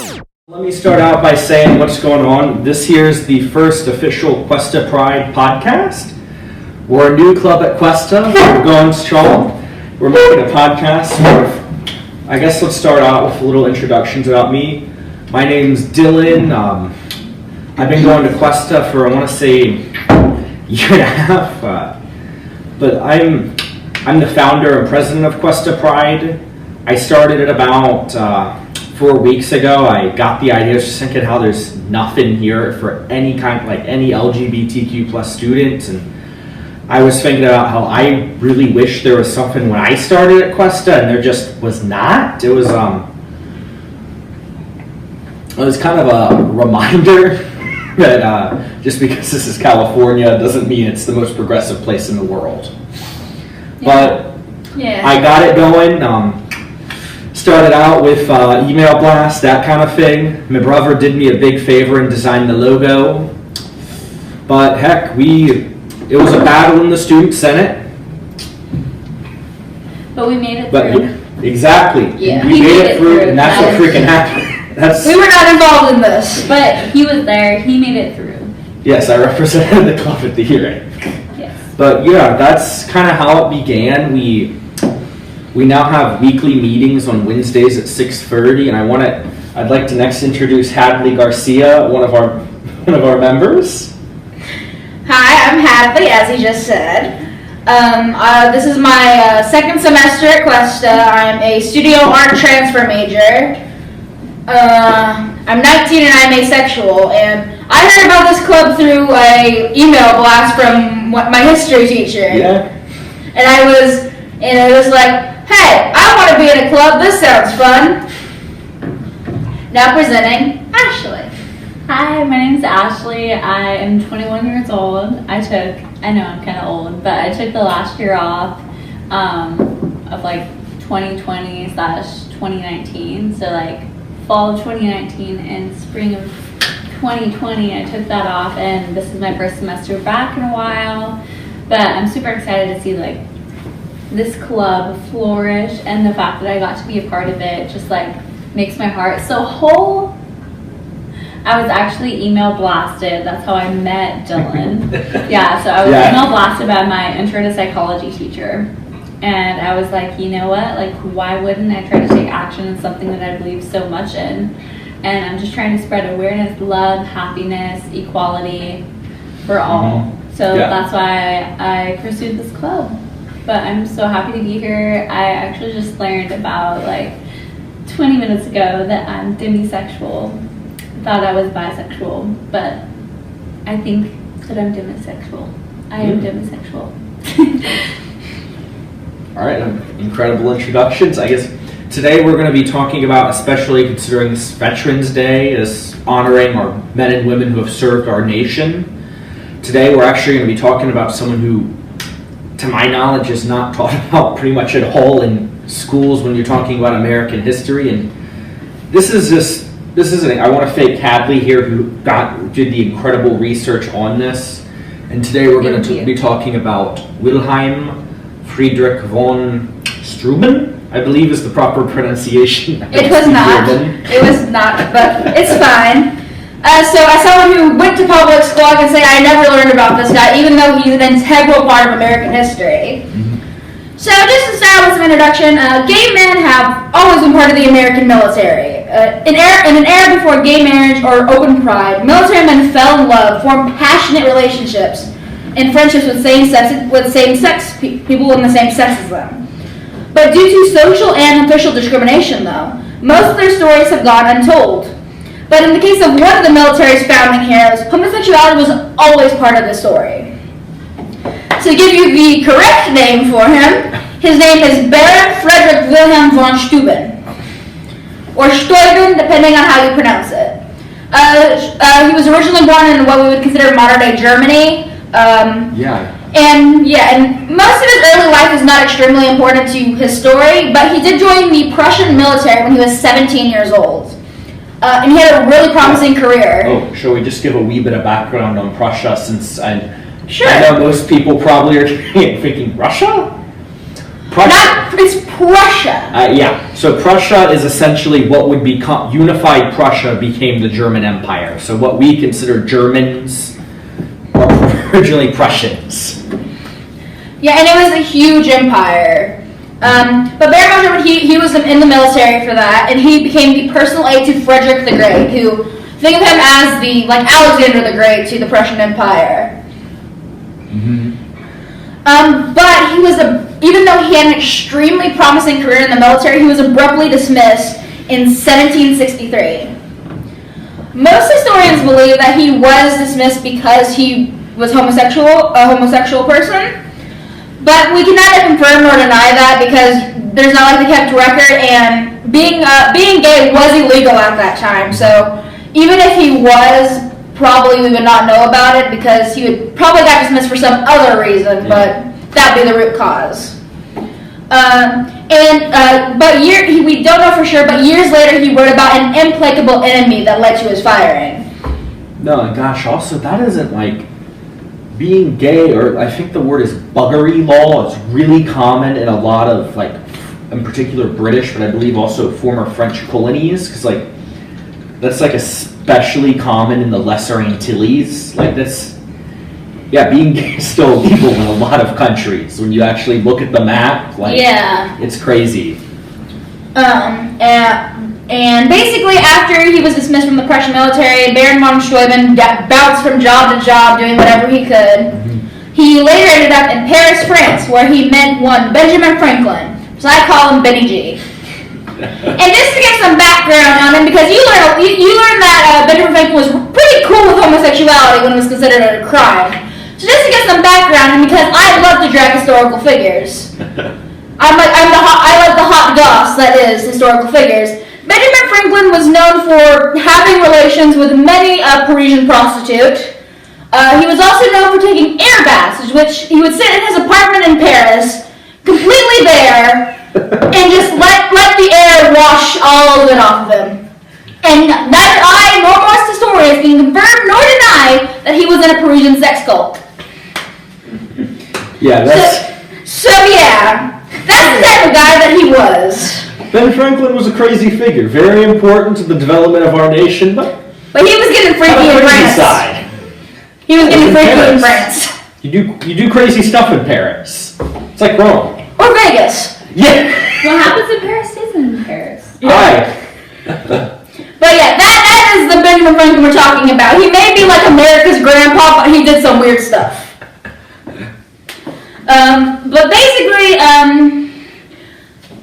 Let me start out by saying what's going on. This here's the first official Cuesta Pride podcast. We're a new club at Cuesta. We're going strong. We're making a podcast. I guess let's start out with a little introductions about me. My name's Dylan. I've been going to Cuesta for, I want to say, a year and a half. But I'm the founder and president of Cuesta Pride. I started it about 4 weeks ago. I got the idea, just thinking how there's nothing here for any kind, like any LGBTQ plus students, and I was thinking about how I really wish there was something when I started at Cuesta, and there just was not. It was kind of a reminder that just because this is California doesn't mean it's the most progressive place in the world. But I got it going. Started out with email blast, that kind of thing. My brother did me a big favor and designed the logo. But heck, it was a battle in the student senate. But we made it through. Exactly. Yeah. We made it through, and that's what freaking happened. We were not involved in this. But he was there. He made it through. Yes, I represented the club at the hearing. Yes. But yeah, that's kind of how it began. We now have weekly meetings on Wednesdays at 6:30, and I'd like to next introduce Hadley Garcia, one of our members. Hi, I'm Hadley, as he just said. This is my second semester at Cuesta. I'm a studio art transfer major. I'm 19 and I'm asexual, and I heard about this club through a email blast from my history teacher. Yeah. And it was like, hey, I want to be in a club. This sounds fun. Now presenting Ashley. Hi, my name is Ashley. I am 21 years old. I know I'm kind of old, but I took the last year off of like 2020/2019. So like fall of 2019 and spring of 2020, I took that off, and this is my first semester back in a while. But I'm super excited to see like this club flourish, and the fact that I got to be a part of it just like makes my heart so whole. I was actually email blasted. That's how I met Dylan. Yeah, so I was email blasted by my intro to psychology teacher. And I was like, you know what? Like, why wouldn't I try to take action in something that I believe so much in? And I'm just trying to spread awareness, love, happiness, equality for all. So that's why I pursued this club. But I'm so happy to be here. I actually just learned about like 20 minutes ago that I'm demisexual. Thought I was bisexual, but I think that I'm demisexual. I am demisexual. All right, incredible introductions. I guess today we're going to be talking about, especially considering this Veterans Day, is honoring our men and women who have served our nation. Today we're actually going to be talking about someone who, to my knowledge, is not taught about pretty much at all in schools when you're talking about American history. And I want to thank Hadley here who did the incredible research on this. And today we're going to be talking about Willhelm Frederick Von Steuben, I believe is the proper pronunciation. It was not, but it's fine. So as someone who went to public school, I can say I never learned about this guy, even though he's an integral part of American history. So just to start with some introduction, gay men have always been part of the American military. In an era before gay marriage or open pride, military men fell in love, formed passionate relationships and friendships with same-sex people in the same sex as them. But due to social and official discrimination, though, most of their stories have gone untold. But in the case of one of the military's founding heroes, homosexuality was always part of the story. So to give you the correct name for him, his name is Frederick Willhelm Von Steuben. Or Steuben, depending on how you pronounce it. He was originally born in what we would consider modern-day Germany. And most of his early life is not extremely important to his story, but he did join the Prussian military when he was 17 years old. And he had a really promising career. Oh, shall we just give a wee bit of background on Prussia, since I know most people probably are thinking, Russia? Prussia. It's Prussia. Yeah, so Prussia is essentially what would become, unified Prussia became the German Empire. So what we consider Germans are originally Prussians. Yeah, and it was a huge empire. But Baron von Steuben, he was in the military for that, and he became the personal aide to Frederick the Great, who, think of him as the, like Alexander the Great to the Prussian Empire. But he was, even though he had an extremely promising career in the military, he was abruptly dismissed in 1763. Most historians believe that he was dismissed because he was a homosexual person. But we can neither confirm nor deny that because there's not like the kept record, and being gay was illegal at that time. So even if he was, probably we would not know about it because he would probably got dismissed for some other reason, but that'd be the root cause. We don't know for sure, but years later he wrote about an implacable enemy that led to his firing. No, and gosh, also that isn't like being gay, or I think the word is buggery law. It's really common in a lot of, like, in particular British, but I believe also former French colonies, because like that's like especially common in the Lesser Antilles. Like that's, yeah, being gay is still illegal in a lot of countries. When you actually look at the map, like, it's crazy. And basically, after he was dismissed from the Prussian military, Baron von Steuben bounced from job to job, doing whatever he could. He later ended up in Paris, France, where he met one Benjamin Franklin, so I call him Benny G. And just to get some background on him, because you learn that Benjamin Franklin was pretty cool with homosexuality when it was considered a crime. So just to get some background, and because I love to drag historical figures, I like the hot goss that is historical figures. Benjamin Franklin was known for having relations with many Parisian prostitutes. He was also known for taking air baths, which he would sit in his apartment in Paris, completely bare, and just let the air wash all of it off of him. And neither I nor most historians can confirm nor deny that he was in a Parisian sex cult. Yeah, that's... That's the type of guy that he was. Ben Franklin was a crazy figure, very important to the development of our nation, but he was getting freaky in France. Side. He was getting freaky in France. You do crazy stuff in Paris. It's like Rome. Or Vegas. Yeah. What happens in Paris stays in Paris. Right. But yeah, that is the Benjamin Franklin we're talking about. He may be like America's grandpa, but he did some weird stuff. But basically,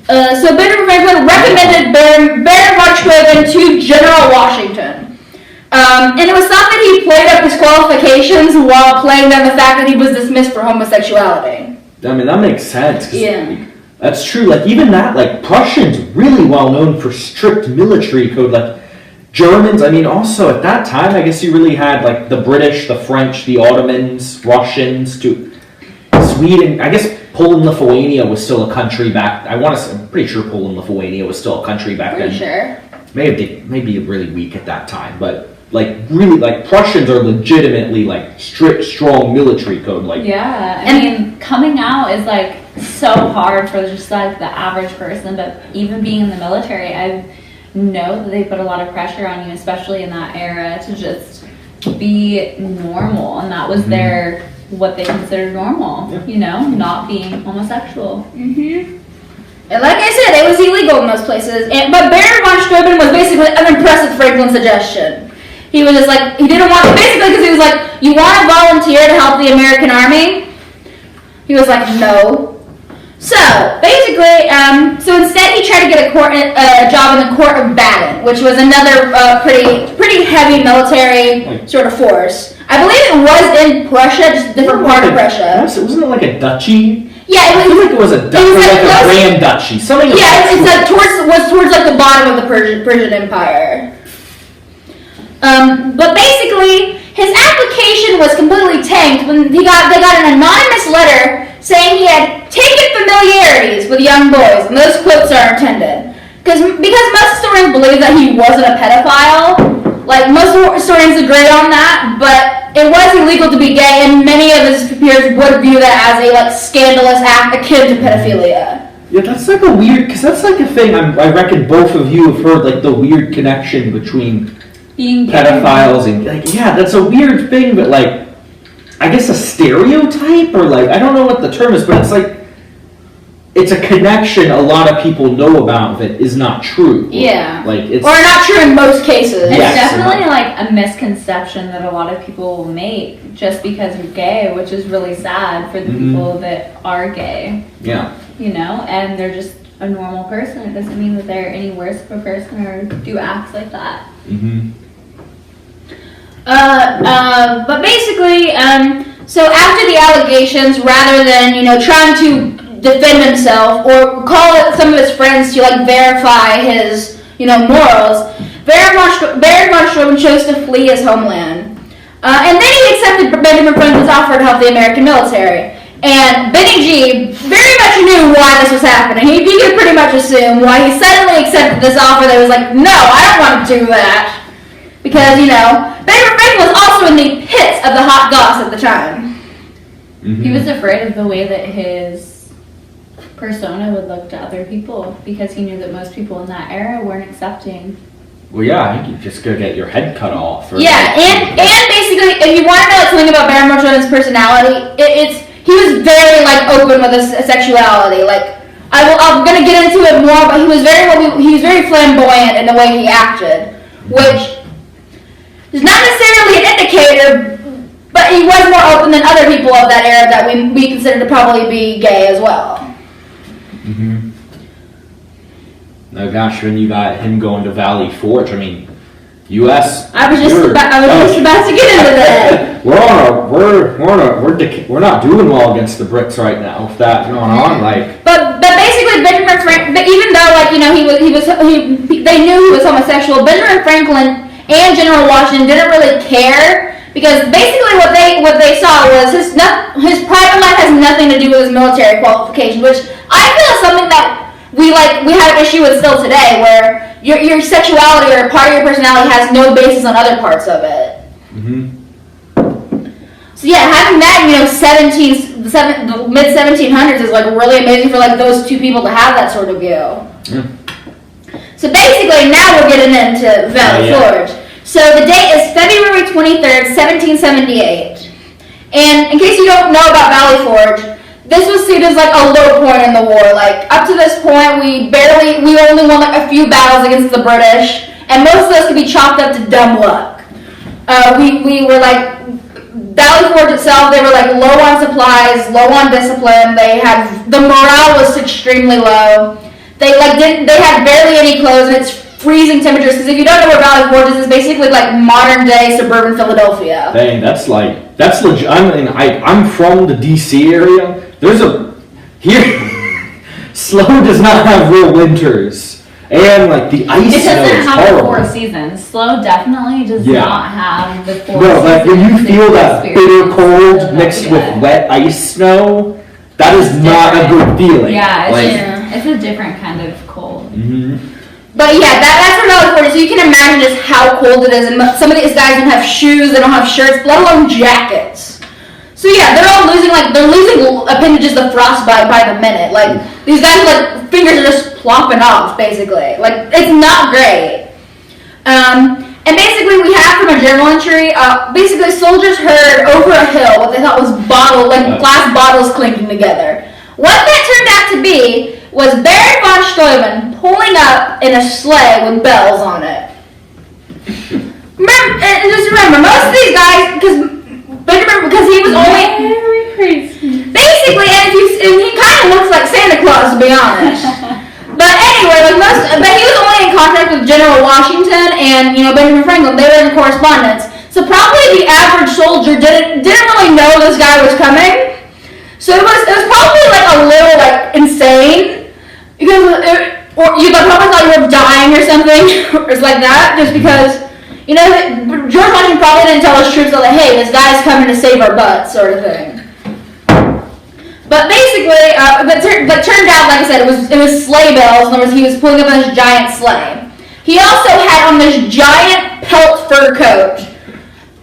so Benjamin Franklin recommended Baron von Steuben to General Washington. And it was thought that he played up his qualifications while playing down the fact that he was dismissed for homosexuality. I mean, that makes sense. Yeah. That's true. Like, even that, like, Prussians really well known for strict military code. Like, Germans, I mean, also at that time, I guess you really had, like, the British, the French, the Ottomans, Russians, to Sweden. I guess Poland, Lithuania was still a country back. I'm pretty sure Poland, Lithuania was still a country back then. Pretty sure. Maybe really weak at that time, but like really, like Prussians are legitimately like strict, strong military code. Like, yeah, I mean, coming out is like so hard for just like the average person, but even being in the military, I know that they put a lot of pressure on you, especially in that era, to just be normal, and that was their what they considered normal. Yeah. You know, not being homosexual. And like I said, it was illegal in those places. But Baron von Steuben was basically unimpressed with Franklin's suggestion. He was just like, he didn't want, basically because he was like, you want to volunteer to help the American Army? He was like, no. So, basically, so instead he tried to get a job in the court of Baden, which was another pretty heavy military sort of force. I believe it was in Prussia, just a different part of Prussia. Wasn't it like a duchy? Yeah, I feel like it was a grand duchy. Something. Yeah, was towards like the bottom of the Persian Empire. But basically, his application was completely tanked when they got an anonymous letter saying he had taken familiarities with young boys, and those quotes are intended because most historians believe that he wasn't a pedophile. Like, most historians agree on that, but it was illegal to be gay, and many of his peers would view that as a, like, scandalous act akin to pedophilia. Yeah, that's like a weird, because that's like a thing, I reckon both of you have heard, like, the weird connection between Being gay. pedophiles and, like, yeah, that's a weird thing, but, like, I guess a stereotype, or, like, I don't know what the term is, but it's like, it's a connection a lot of people know about that is not true. Yeah. Like, it's... Or not true in most cases. It's Yes, definitely like a misconception that a lot of people will make just because you're gay, which is really sad for the people that are gay. Yeah. You know, and they're just a normal person. It doesn't mean that they're any worse of a person or do acts like that. Mm-hmm. But basically, so after the allegations, rather than, trying to defend himself or call some of his friends to, like, verify his, morals, Frederick Von Steuben chose to flee his homeland. And then he accepted Benjamin Franklin's offer to help the American military. And Benny G very much knew why this was happening. He could pretty much assume why he suddenly accepted this offer that was like, no, I don't want to do that. Because, Benjamin Franklin was also in the pits of the hot goss at the time. Mm-hmm. He was afraid of the way that his persona would look to other people because he knew that most people in that era weren't accepting. Well, yeah, I think you just go get your head cut off. Or Yeah, and basically, if you want to know something about Baron von Steuben's personality, he was very, like, open with his sexuality. Like, I'm gonna get into it more, but he was very flamboyant in the way he acted, which is not necessarily an indicator, but he was more open than other people of that era that we consider to probably be gay as well. Mm-hmm. Oh gosh, when you got him going to Valley Forge, I mean, U.S. I was just about to get into that. We're not doing well against the Brits right now. With that going on, like. But basically, Benjamin Franklin, even though, like, they knew he was homosexual, Benjamin Franklin and General Washington didn't really care, because basically what they saw was his private life has nothing to do with his military qualifications, which I feel is something that we have an issue with still today, where your sexuality or part of your personality has no basis on other parts of it. Mm-hmm. So yeah, having that, the mid 1700s is, like, really amazing for, like, those two people to have that sort of view. Yeah. So basically, now we're getting into Valley Forge. So the date is February 23rd, 1778. And in case you don't know about Valley Forge, this was seen as, like, a low point in the war. Like, up to this point, we only won, like, a few battles against the British, and most of those could be chalked up to dumb luck. We were, like, Valley Forge itself, they were, like, low on supplies, low on discipline. The morale was extremely low. They had barely any clothes, and it's freezing temperatures, because if you don't know where Valley Forge is, it's basically like modern day suburban Philadelphia. Dang, that's legit. I'm from the DC area. Slow does not have real winters, and, like, the ice It snow doesn't is have the horrible. 4 seasons. Slow definitely does not have the 4 seasons. No, like, when you feel that bitter cold mixed with wet ice snow, that is not a good feeling. Yeah, it's a different kind of cold. Mm-hmm. But yeah, that's where Valley Forge is. So you can imagine just how cold it is. And some of these guys don't have shoes, they don't have shirts, let alone jackets. So yeah, they're losing appendages to frostbite by the minute. Like, these guys, like, fingers are just plopping off, basically. Like, it's not great. And basically, we have from a journal entry, basically soldiers heard over a hill what they thought was glass bottles clinking together. What that turned out to be was Baron von Steuben pulling up in a sleigh with bells on it. Remember, most of these guys, because he was only Merry Christmas. basically, and he kind of looks like Santa Claus, to be honest. But anyway, but he was only in contact with General Washington and Benjamin Franklin. They were in correspondence, so probably the average soldier didn't really know this guy was coming. So it was probably, like, a little, like, insane, because you probably thought you were dying or something, or it's like that, just because, George Washington probably didn't tell his troops, like, hey, this guy's coming to save our butts, sort of thing. But basically, but turned out, like I said, it was sleigh bells. In other words, he was pulling up on this giant sleigh. He also had on this giant pelt fur coat.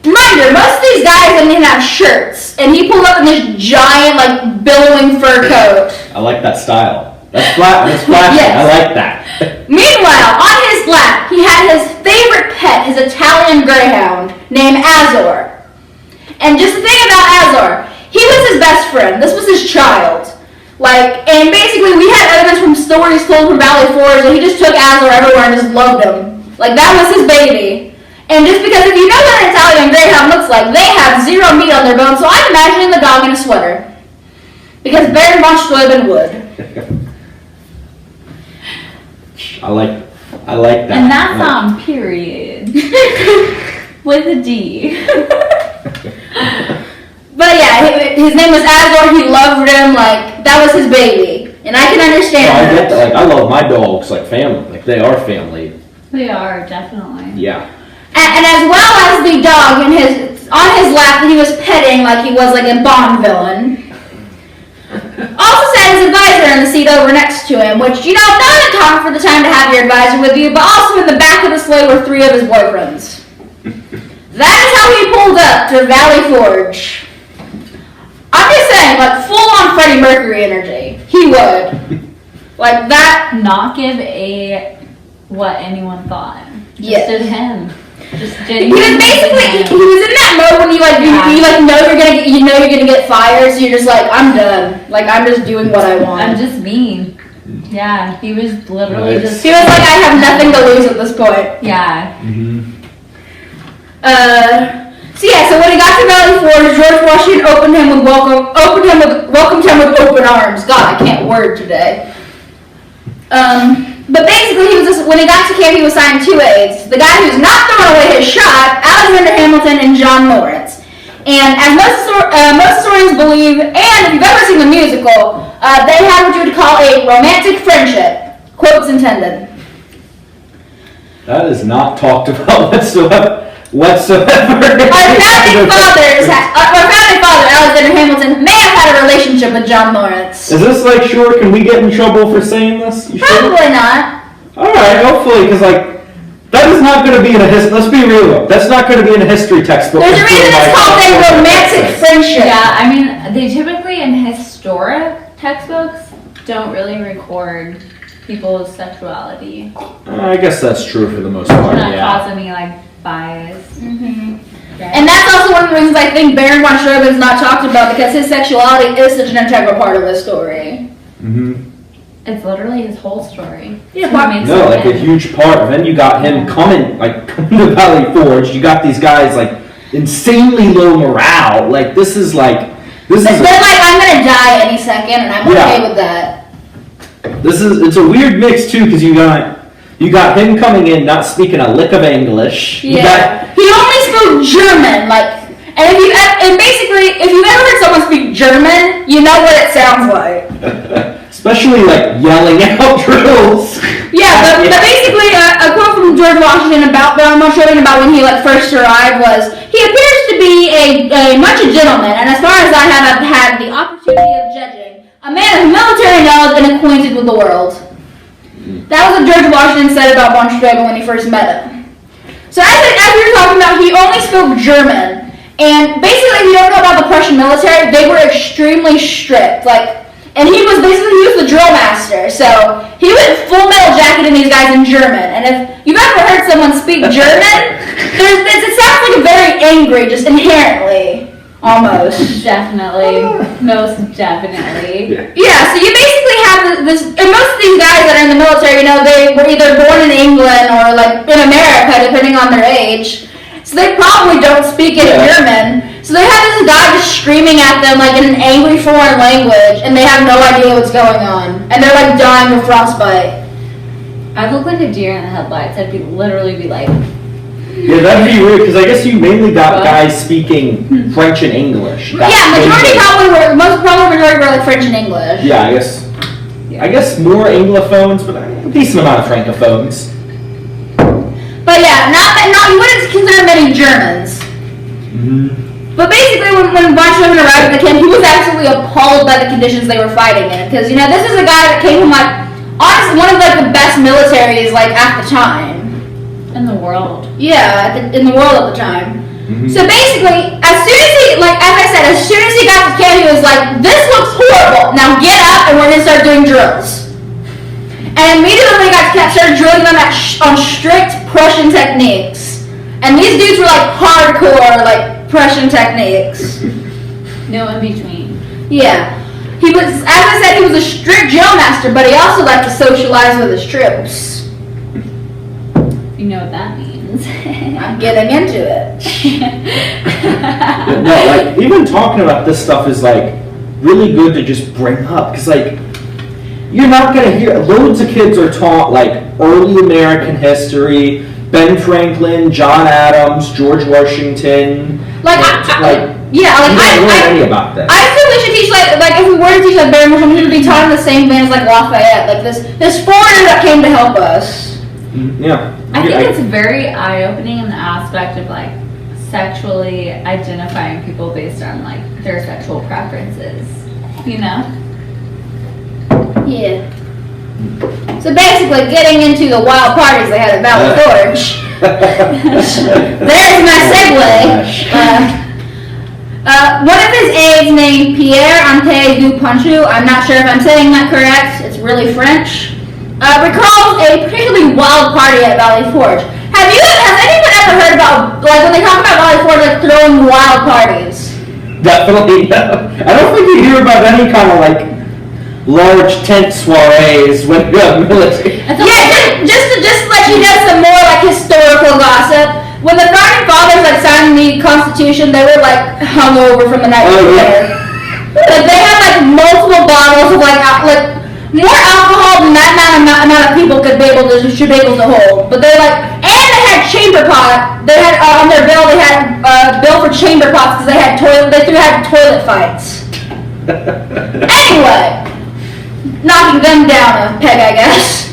Mind you, most of these guys didn't even have shirts, and he pulled up in this giant, like, billowing fur coat. I like that style. That's flat. That's flashy. Yes. I like that. Meanwhile, on his lap, he had his favorite pet, his Italian greyhound, named Azor. And just the thing about Azor, he was his best friend. This was his child. Like, and basically we had evidence from stories told from Valley Forge that he just took Azor everywhere and just loved him. Like, that was his baby. And just because if you know what an Italian greyhound looks like, they have zero meat on their bones, so I'm imagining the dog in a sweater. Because Baron Von Steuben would. I like that. And that's on period. With a D. But yeah, his name was Azor, he loved him, like, that was his baby. And I can understand I that. get that. Like, I love my dogs like family. Like, they are family. They are, definitely. Yeah. And as well as the dog on his lap that he was petting like he was like a Bond villain. Also sat his advisor in the seat over next to him, which, you know, not a time for the time to have your advisor with you, but also in the back of the sleigh were 3 of his boyfriends. That is how he pulled up to Valley Forge. I'm just saying, like, full-on Freddie Mercury energy. He would. Like, that. Not give a what anyone thought. Just Yes. did him. Just did He was basically, he was in that mode when you like, you like know you're gonna get fired, so you're just like, I'm done. Like, I'm just doing what I want. I'm just mean. Yeah, he was literally just. He was like, I have nothing to lose at this point. Yeah. So yeah, so when he got to Valley Forge, George Washington welcomed him with open arms. God, I can't word today. But basically, when he got to camp, he was assigned 2 aides. The guy who's not throwing away his shot, Alexander Hamilton and John Lawrence. And as most historians believe, and if you've ever seen the musical, they had what you would call a romantic friendship. Quotes intended. That is not talked about whatsoever. Our founding father, Alexander Hamilton, may have had a relationship with John Lawrence. Is this like, sure, can we get in trouble for saying this? You sure? Probably not. Alright, hopefully, because like, that is not going to be in a let's be real, that's not going to be in a history textbook. There's a reason it's called a romantic friendship. Yeah, I mean, they typically in historic textbooks don't really record people's sexuality. I guess that's true for the most part, Not yeah. cause any like bias. And that's also one of the reasons I think Baron Von Steuben is not talked about, because his sexuality is such an integral part of this story. It's literally his whole story. Yeah, That's what makes No, it like a good. huge part. And then you got him coming to Valley Forge. You got these guys like insanely low morale. Like this is. They're like, I'm gonna die any second, and I'm okay with that. It's a weird mix too, because you got him coming in not speaking a lick of English. Yeah, he only spoke German. Like, and basically, if you've ever heard someone speak German, you know what it sounds like. Especially like yelling out drills. Yeah, but basically, a quote from George Washington about when he first arrived was, "He appears to be much a gentleman, and as far as I have had the opportunity of judging, a man of military knowledge and acquainted with the world." That was what George Washington said about Von Steuben when he first met him. So as we were talking about, he only spoke German, and basically, if you don't know about the Prussian military, they were extremely strict. And he was the drill master, so he went full metal jacketing these guys in German. And if you've ever heard someone speak German, it sounds like very angry, just inherently, almost. Definitely, most definitely. Yeah, so you basically have this, and most of these guys that are in the military, they were either born in England or in America, depending on their age. So they probably don't speak any German. So they have this guy just screaming at them in an angry foreign language, and they have no idea what's going on. And they're dying of frostbite. I'd look like a deer in the headlights. I'd literally be like... Yeah, that'd be weird, because I guess you mainly got guys speaking French and English. Majority were French and English. Yeah, I guess more Anglophones, but a decent amount of Francophones. But yeah, you wouldn't consider many Germans. But basically, when Von Steuben arrived at the camp, he was absolutely appalled by the conditions they were fighting in. Because, this is a guy that came from, honestly, one of, the best militaries, at the time. In the world. Yeah, in the world at the time. Mhm. So basically, as soon as he, like, as I said, as soon as he got to camp, he was like, this looks horrible. Now get up and we're going to start doing drills. And immediately when he got to camp, started drilling them on strict Prussian techniques. And these dudes were like hardcore, like, Prussian techniques. No in between. Yeah. He was, as I said, he was a strict drill master, but he also liked to socialize with his troops. You know what that means. I'm getting into it. No, like, even talking about this stuff is, like, really good to just bring up. Because, like, you're not going to hear, loads of kids are taught, like, early American history, Ben Franklin, John Adams, George Washington. Like, you don't learn any about that. I feel we should teach, like if we were to teach like Barry Marshall, we should be taught in the same vein as like Lafayette, like this foreigner that came to help us. Yeah. I think it's very eye-opening in the aspect of like sexually identifying people based on like their sexual preferences. You know? Yeah. So basically, getting into the wild parties they had at Valley Forge. There's my segue. One of his aides named Pierre-Ante Duponchu, I'm not sure if I'm saying that correct, it's really French, recalls a particularly wild party at Valley Forge. Has anyone ever heard about, like, when they talk about Valley Forge, like, throwing wild parties? Definitely no. I don't think you hear about any kind of, like, large tent soirees when you have military. Yeah, just to let you know some more, like, historical gossip. When the founding fathers like signed the Constitution, they were like hungover from the night before. Like they had like multiple bottles of like more alcohol than that amount of people should be able to hold. But they and they had chamber pot. They had on their bill they had bill for chamber pots because they had toilet fights. Anyway, knocking them down a peg, I guess.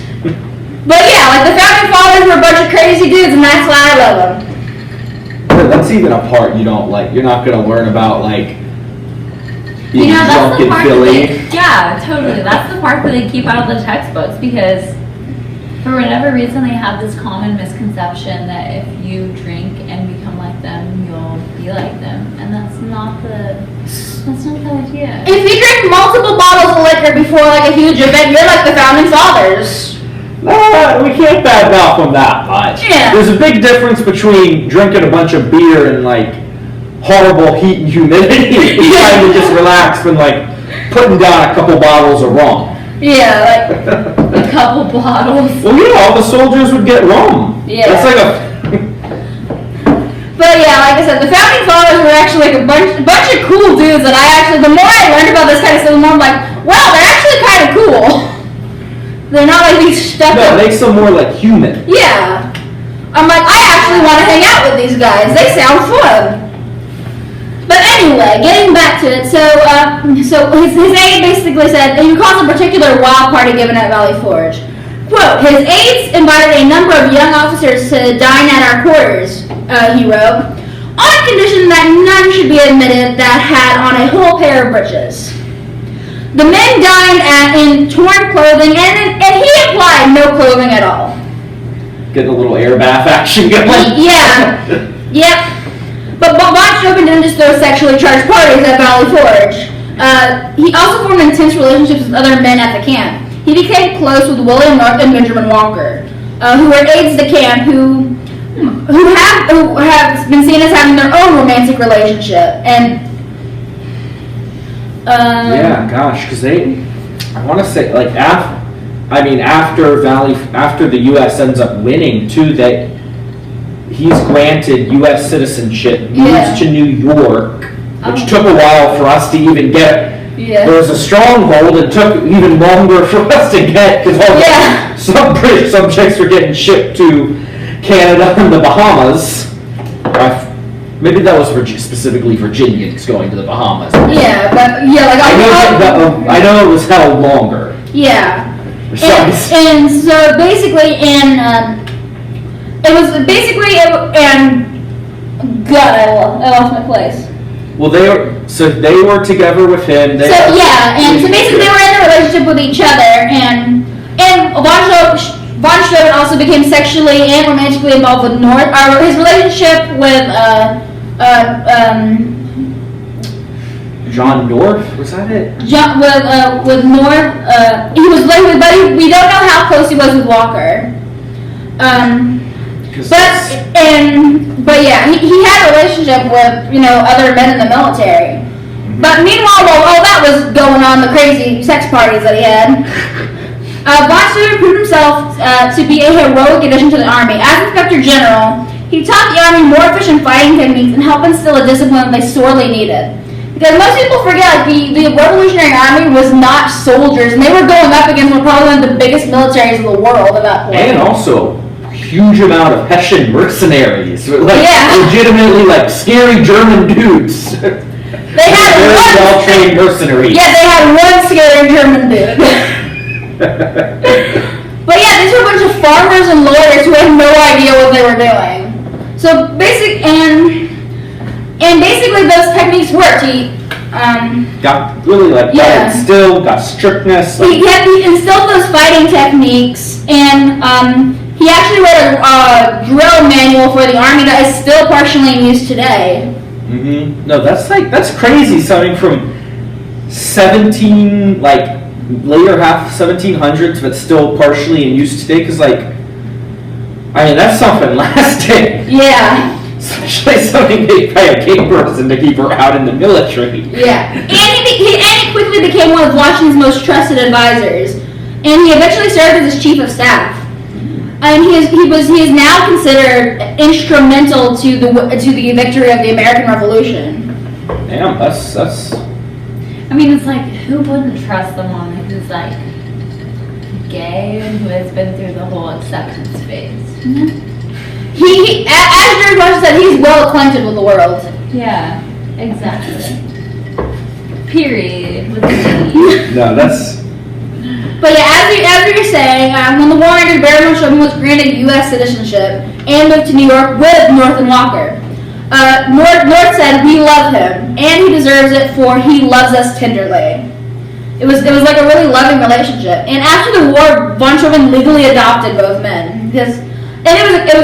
But yeah, like the founding fathers were a bunch of crazy dudes, and that's why I love them. That's even a part you don't like. You're not gonna learn about like being that's drunk the in part Philly. yeah, totally. That's the part that they keep out of the textbooks because for whatever reason they have this common misconception that if you drink and become like them, you'll be like them, and that's not the idea. If you drink multiple bottles of liquor before like a huge event, you're like the founding fathers. No, we can't badmouth them that much. Yeah. There's a big difference between drinking a bunch of beer and like horrible heat and humidity and trying to just relax and like putting down a couple bottles of rum. Yeah, like A couple bottles. Well, all the soldiers would get rum. Yeah. That's like a. But yeah, like I said, the founding fathers were actually like a bunch of cool dudes that the more I learned about this kind of stuff, the more I'm like, wow, they're actually kind of cool. They're not like these stuck No, up. it makes them more like human. Yeah. I'm like, I actually want to hang out with these guys. They sound fun. But anyway, getting back to it, so his aide basically said he recalls a particular wild party given at Valley Forge. Quote, his aides invited a number of young officers to dine at our quarters, he wrote, on condition that none should be admitted that had on a whole pair of breeches. The men dined in torn clothing, and he implied no clothing at all. Getting a little air bath action going. Yeah. Yep. But Von Steuben didn't just throw sexually charged parties at Valley Forge. He also formed intense relationships with other men at the camp. He became close with William North and Benjamin Walker, who were aides to camp who have been seen as having their own romantic relationship. And yeah, gosh, because I want to say like after the U.S. ends up winning too, that he's granted U.S. citizenship, moves to New York, which took a while for us to even get. Yeah. There was a stronghold. It took even longer for us to get because some British subjects were getting shipped to Canada and the Bahamas. Maybe that was specifically Virginians going to the Bahamas. Yeah, but I know it was held longer. Yeah. And so basically God, I lost my place. Well, they were together with him. So basically they were in a relationship with each other, and Von Von Steuben also became sexually and romantically involved with North. His relationship with John North, was that it? with North. He was like, but we don't know how close he was with Walker. But yeah, he had a relationship with other men in the military. But meanwhile, while all that was going on, the crazy sex parties that he had, Von Steuben proved himself to be a heroic addition to the Army. As Inspector General, he taught the Army more efficient fighting techniques and helped instill a discipline they sorely needed. Because most people forget, the Revolutionary Army was not soldiers, and they were going up against probably one of the biggest militaries in the world at that point. And also, huge amount of Hessian mercenaries, legitimately scary German dudes. They had very well-trained mercenaries. Yeah, they had one scary German dude. But yeah, these were a bunch of farmers and lawyers who had no idea what they were doing. So basically those techniques worked. He got really got instilled, got strictness. He instilled those fighting techniques, and he actually wrote a drill manual for the Army that is still partially in use today. Mm-hmm. No, that's crazy. Something from later half 1700s, but still partially in use today. Because that's something lasting. Yeah. Especially something made by a gay person to keep her out in the military. Yeah. And he quickly became one of Washington's most trusted advisors, and he eventually served as his chief of staff. And he is now considered instrumental to the victory of the American Revolution. Damn, that's. I mean, it's who wouldn't trust someone who's gay and who has been through the whole acceptance phase? Mm-hmm. He, as George Washington said, he's well acquainted with the world. Yeah, exactly. Period. No, that's. But yeah, as we were saying, when the war ended, Baron von Steuben was granted U.S. citizenship and moved to New York with North and Walker. North said, "We love him, and he deserves it, for he loves us tenderly." It was a really loving relationship. And after the war, von Steuben legally adopted both men, it was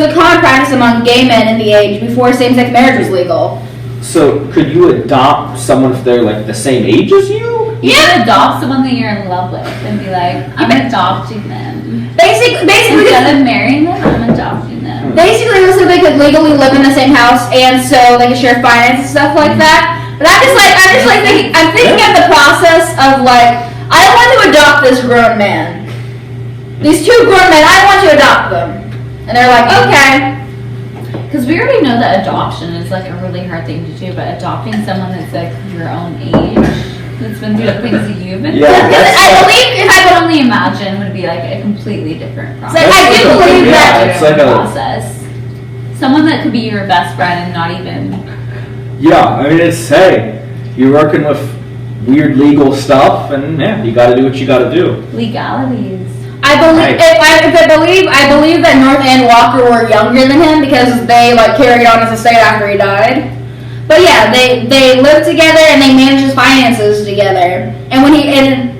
a common practice among gay men in the age before same-sex marriage was legal. So, could you adopt someone if they're the same age as you? You can adopt someone that you're in love with and be I'm adopting them. Basically, instead of marrying them, I'm adopting them. Basically, it was so they could legally live in the same house, and so they could share finance and stuff like that. But I'm thinking of the process of I want to adopt this grown man. These two grown men, I want to adopt them, and they're okay. Because we already know that adoption is a really hard thing to do, but adopting someone that's your own age, that's been through the things that you've been through, I believe if I could only imagine would be a completely different process. I do believe that it's process. Someone that could be your best friend and not even. Yeah, I mean you're working with weird legal stuff, and you got to do what you got to do. Legalities. I believe that North and Walker were younger than him because they carried on his estate after he died. But yeah, they lived together and they managed his finances together. And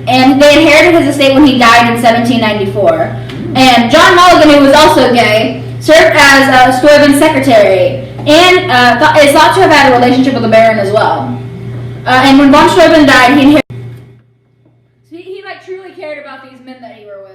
and they inherited his estate when he died in 1794. And John Mulligan, who was also gay, served as Steuben's secretary and is thought to have had a relationship with the Baron as well. And when von Steuben died, he inherited. He truly cared about these men that he were with.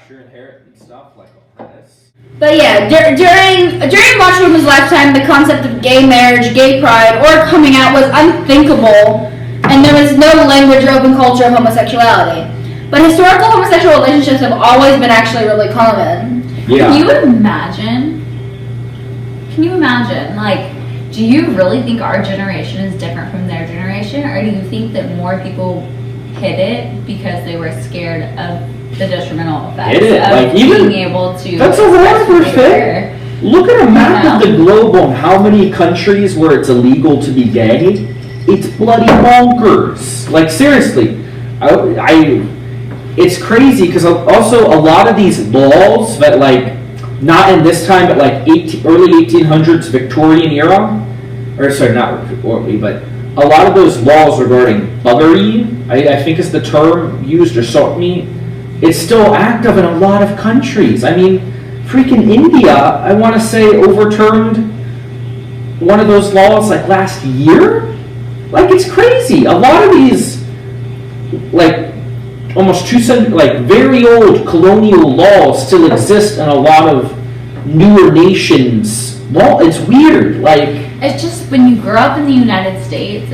Sure, inheriting stuff like this. But yeah, during von Steuben's lifetime, the concept of gay marriage, gay pride, or coming out was unthinkable, and there was no language or open culture of homosexuality. But historical homosexual relationships have always been actually really common. Yeah. Can you imagine? Do you really think our generation is different from their generation, or do you think that more people hid it because they were scared of the detrimental effects of being able to? That's a horrible thing. Look at a map of the globe on how many countries where it's illegal to be gay. It's bloody bonkers. Seriously, it's crazy because also a lot of these laws that not in this time but early 1800s Victorian era, or sorry, not early, but a lot of those laws regarding buggery, I think is the term used, or sodomy, it's still active in a lot of countries. I mean, freaking India, I want to say, overturned one of those laws like last year. Like, it's crazy. A lot of these, like, almost like very old colonial laws still exist in a lot of newer nations. Law, it's weird. Like, it's just when you grow up in the United States,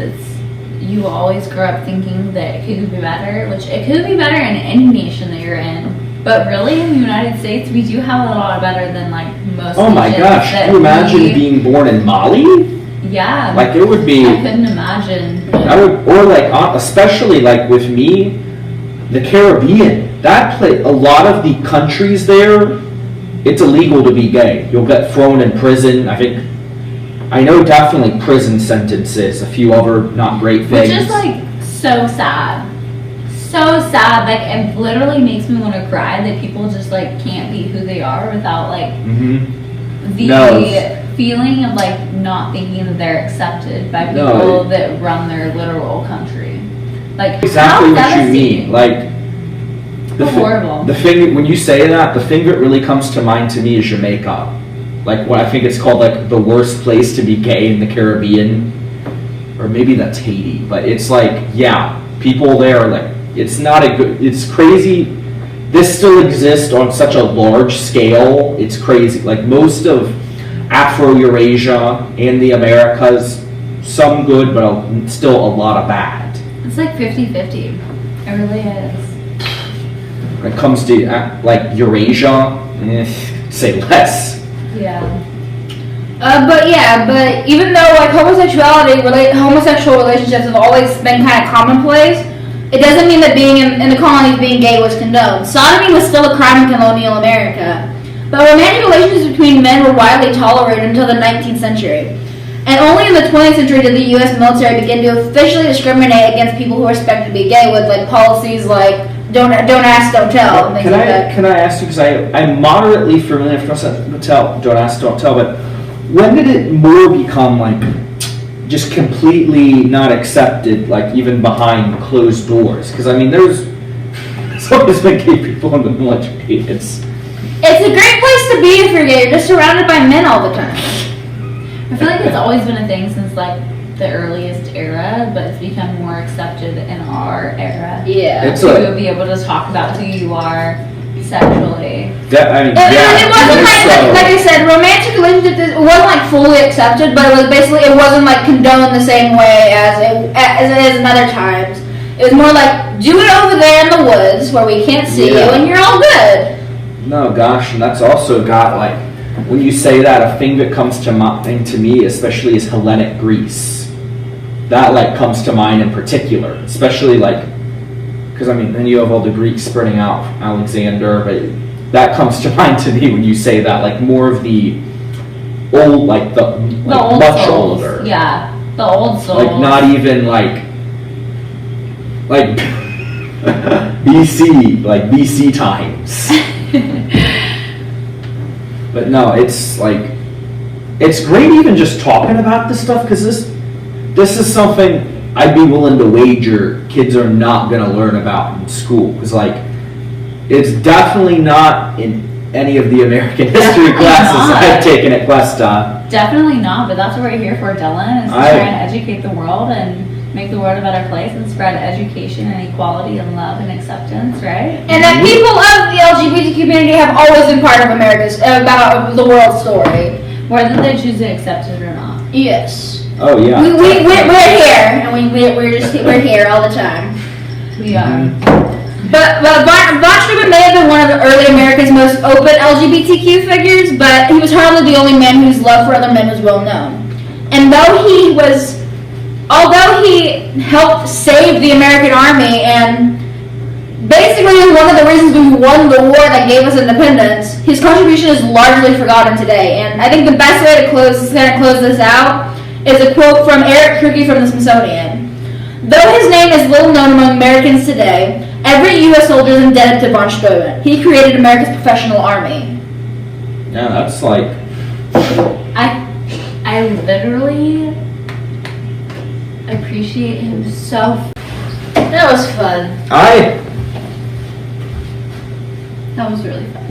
you always grow up thinking that it could be better, which it could be better in any nation that you're in. But really, in the United States, we do have a lot better than like most. Oh my gosh! Can you imagine being born in Mali? Yeah. Like, it would be. I couldn't imagine. I would, or like, especially like with me, the Caribbean. A lot of the countries there, it's illegal to be gay. You'll get thrown in prison. I know definitely prison sentences. A few other not great things. Which is like so sad. So sad. Like, it literally makes me want to cry that people just like can't be who they are without like the feeling of like not thinking that they're accepted by people that run their literal country. Like, exactly what you mean. Like, horrible. The thing, when you say that, the thing that really comes to mind to me is Jamaica. Like, what I think it's called, like, the worst place to be gay in the Caribbean. Or maybe that's Haiti. But it's like, yeah, people there are like, it's not a good, it's crazy. This still exists on such a large scale. It's crazy. Like, most of Afro-Eurasia and the Americas, some good, but still a lot of bad. It's like 50-50. It really is. When it comes to like Eurasia, say less. Yeah. But even though like homosexual relationships have always been kind of commonplace, it doesn't mean that being in the colonies being gay was condoned. Sodomy was still a crime in colonial America. But romantic relations between men were widely tolerated until the 19th century. And only in the 20th century did the U.S. military begin to officially discriminate against people who are expected to be gay with like policies like don't ask, don't tell. Can I ask you, because I'm moderately familiar with don't ask, don't tell, but when did it more become like just completely not accepted, like even behind closed doors? Because I mean, there's always been gay people in the military. It's a great place to be if you're gay. You're just surrounded by men all the time. I feel like it's always been a thing since like the earliest era, but it's become more accepted in our era. Yeah. To be able to talk about who you are sexually. It wasn't like I said, romantic relationships, it wasn't like fully accepted, but it wasn't like condoned the same way as it is in other times. It was more like, do it over there in the woods where we can't see you and you're all good. No, gosh, and that's also got like, when you say that, a thing that comes to mind to me, especially, is Hellenic Greece. That like comes to mind in particular, especially like, because I mean, then you have all the Greeks spreading out, Alexander, but that comes to mind to me when you say that, like more of the old, like the old much souls. older. Yeah, the old souls. Like not even like BC, like BC times. But no, it's like, it's great even just talking about this stuff, because this is something I'd be willing to wager kids are not going to learn about in school. Because like, it's definitely not in any of the American history classes I've taken at Cuesta. Definitely not, but that's what we're here for, Dylan, is to try and educate the world and make the world a better place and spread education and equality and love and acceptance, right? And that people of the LGBT community have always been part of about the world story. Whether they choose to accept it or not. Yes. Oh yeah. We're here, and we're here all the time. We are. But Von Steuben may have been one of the early America's most open LGBTQ figures, but he was hardly the only man whose love for other men was well known. And although he helped save the American Army and basically one of the reasons we won the war that gave us independence, his contribution is largely forgotten today. And I think the best way to close this out is a quote from Eric Krugge from the Smithsonian. Though his name is little known among Americans today, every U.S. soldier is indebted to Von Steuben. He created America's professional army. Yeah, that's like... I literally appreciate him so. That was fun. That was really fun.